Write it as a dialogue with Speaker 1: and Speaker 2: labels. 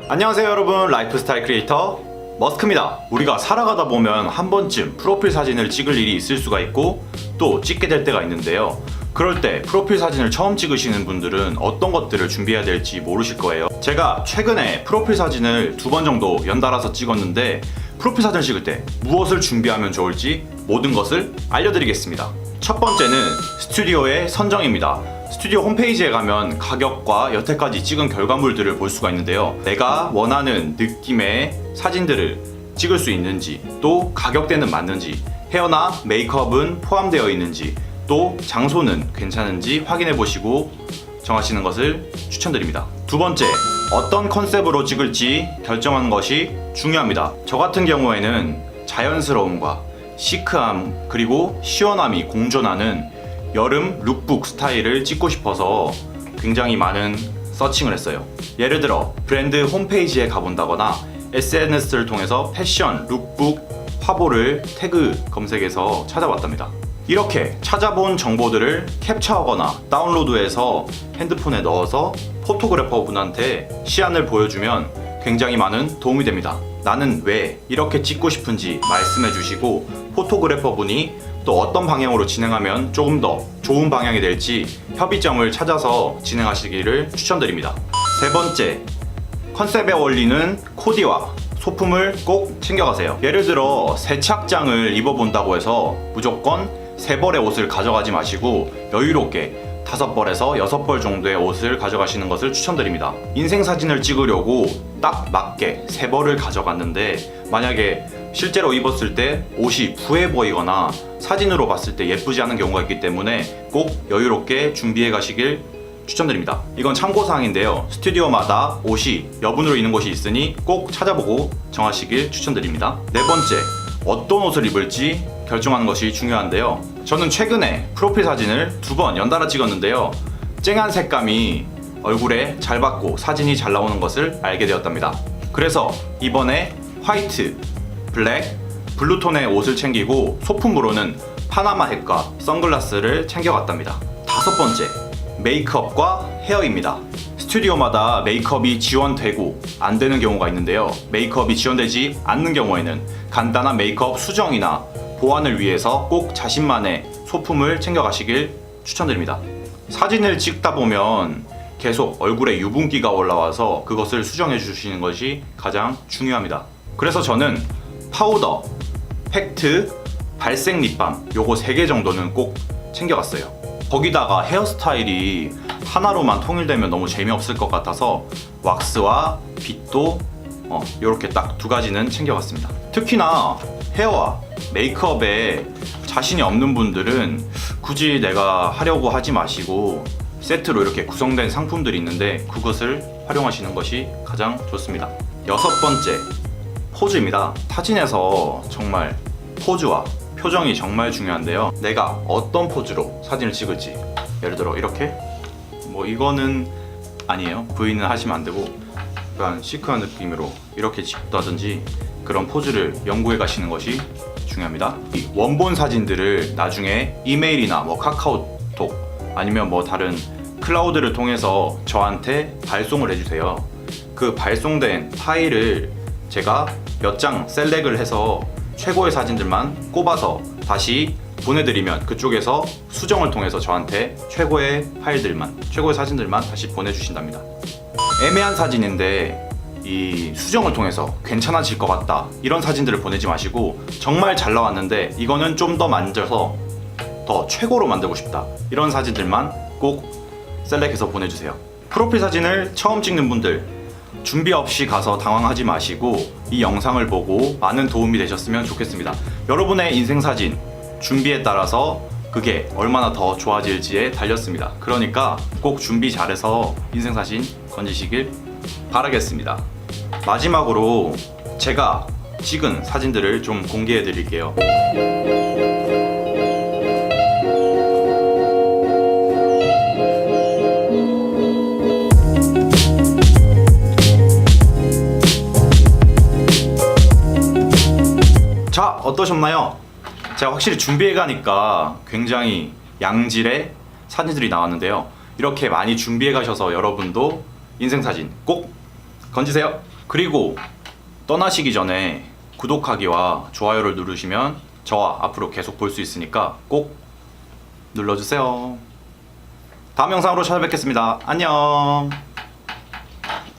Speaker 1: 안녕하세요 여러분, 라이프스타일 크리에이터 머스크입니다. 우리가 살아가다 보면 한 번쯤 프로필 사진을 찍을 일이 있을 수가 있고 또 찍게 될 때가 있는데요. 그럴 때 프로필 사진을 처음 찍으시는 분들은 어떤 것들을 준비해야 될지 모르실 거예요. 제가 최근에 프로필 사진을 2번 정도 연달아서 찍었는데 프로필 사진을 찍을 때 무엇을 준비하면 좋을지 모든 것을 알려드리겠습니다. 첫 번째는 스튜디오의 선정입니다. 스튜디오 홈페이지에 가면 가격과 여태까지 찍은 결과물들을 볼 수가 있는데요. 내가 원하는 느낌의 사진들을 찍을 수 있는지, 또 가격대는 맞는지, 헤어나 메이크업은 포함되어 있는지, 또 장소는 괜찮은지 확인해 보시고 정하시는 것을 추천드립니다. 두 번째, 어떤 컨셉으로 찍을지 결정하는 것이 중요합니다. 저 같은 경우에는 자연스러움과 시크함 그리고 시원함이 공존하는 여름 룩북 스타일을 찍고 싶어서 굉장히 많은 서칭을 했어요. 예를 들어 브랜드 홈페이지에 가본다거나 SNS를 통해서 패션, 룩북, 화보를 태그 검색해서 찾아봤답니다. 이렇게 찾아본 정보들을 캡처하거나 다운로드해서 핸드폰에 넣어서 포토그래퍼 분한테 시안을 보여주면 굉장히 많은 도움이 됩니다. 나는 왜 이렇게 찍고 싶은지 말씀해 주시고 포토그래퍼 분이 또 어떤 방향으로 진행하면 조금 더 좋은 방향이 될지 협의점을 찾아서 진행하시기를 추천드립니다. 세 번째, 컨셉에 어울리는 코디와 소품을 꼭 챙겨가세요. 예를 들어 세착장을 입어본다고 해서 무조건 3벌의 옷을 가져가지 마시고 여유롭게 5벌에서 6벌 정도의 옷을 가져가시는 것을 추천드립니다. 인생 사진을 찍으려고 딱 맞게 3벌을 가져갔는데 만약에 실제로 입었을 때 옷이 부해 보이거나 사진으로 봤을 때 예쁘지 않은 경우가 있기 때문에 꼭 여유롭게 준비해 가시길 추천드립니다. 이건 참고사항인데요. 스튜디오마다 옷이 여분으로 있는 곳이 있으니 꼭 찾아보고 정하시길 추천드립니다. 네 번째, 어떤 옷을 입을지 결정하는 것이 중요한데요. 저는 최근에 프로필 사진을 2번 연달아 찍었는데요. 쨍한 색감이 얼굴에 잘 받고 사진이 잘 나오는 것을 알게 되었답니다. 그래서 이번에 화이트, 블랙, 블루톤의 옷을 챙기고 소품으로는 파나마 햇과 선글라스를 챙겨갔답니다. 5번째, 메이크업과 헤어입니다. 스튜디오마다 메이크업이 지원되고 안 되는 경우가 있는데요. 메이크업이 지원되지 않는 경우에는 간단한 메이크업 수정이나 보완을 위해서 꼭 자신만의 소품을 챙겨가시길 추천드립니다. 사진을 찍다 보면 계속 얼굴에 유분기가 올라와서 그것을 수정해 주시는 것이 가장 중요합니다. 그래서 저는 파우더, 팩트, 발색 립밤 요거 3개 정도는 꼭 챙겨갔어요. 거기다가 헤어스타일이 하나로만 통일되면 너무 재미없을 것 같아서 왁스와 빗도 이렇게 딱 2가지는 챙겨갔습니다. 특히나 헤어와 메이크업에 자신이 없는 분들은 굳이 내가 하려고 하지 마시고 세트로 이렇게 구성된 상품들이 있는데 그것을 활용하시는 것이 가장 좋습니다. 6번째, 포즈입니다. 사진에서 정말 포즈와 표정이 정말 중요한데요. 내가 어떤 포즈로 사진을 찍을지, 예를 들어 이렇게 이거는 아니에요. 부인은 하시면 안 되고 약간 시크한 느낌으로 이렇게 찍다든지 그런 포즈를 연구해 가시는 것이 중요합니다. 이 원본 사진들을 나중에 이메일이나 카카오톡 아니면 다른 클라우드를 통해서 저한테 발송을 해주세요. 그 발송된 파일을 제가 몇 장 셀렉을 해서 최고의 사진들만 꼽아서 다시 보내드리면 그쪽에서 수정을 통해서 저한테 최고의 사진들만 다시 보내주신답니다. 애매한 사진인데 이 수정을 통해서 괜찮아질 것 같다 이런 사진들을 보내지 마시고 정말 잘 나왔는데 이거는 좀 더 만져서 더 최고로 만들고 싶다 이런 사진들만 꼭 셀렉해서 보내주세요. 프로필 사진을 처음 찍는 분들 준비 없이 가서 당황하지 마시고 이 영상을 보고 많은 도움이 되셨으면 좋겠습니다. 여러분의 인생 사진 준비에 따라서 그게 얼마나 더 좋아질지에 달렸습니다. 그러니까 꼭 준비 잘해서 인생 사진 건지시길 바라겠습니다. 마지막으로 제가 찍은 사진들을 좀 공개해 드릴게요. 자, 어떠셨나요? 제가 확실히 준비해 가니까 굉장히 양질의 사진들이 나왔는데요. 이렇게 많이 준비해 가셔서 여러분도 인생 사진 꼭 건지세요. 그리고 떠나시기 전에 구독하기와 좋아요를 누르시면 저와 앞으로 계속 볼 수 있으니까 꼭 눌러주세요. 다음 영상으로 찾아뵙겠습니다. 안녕.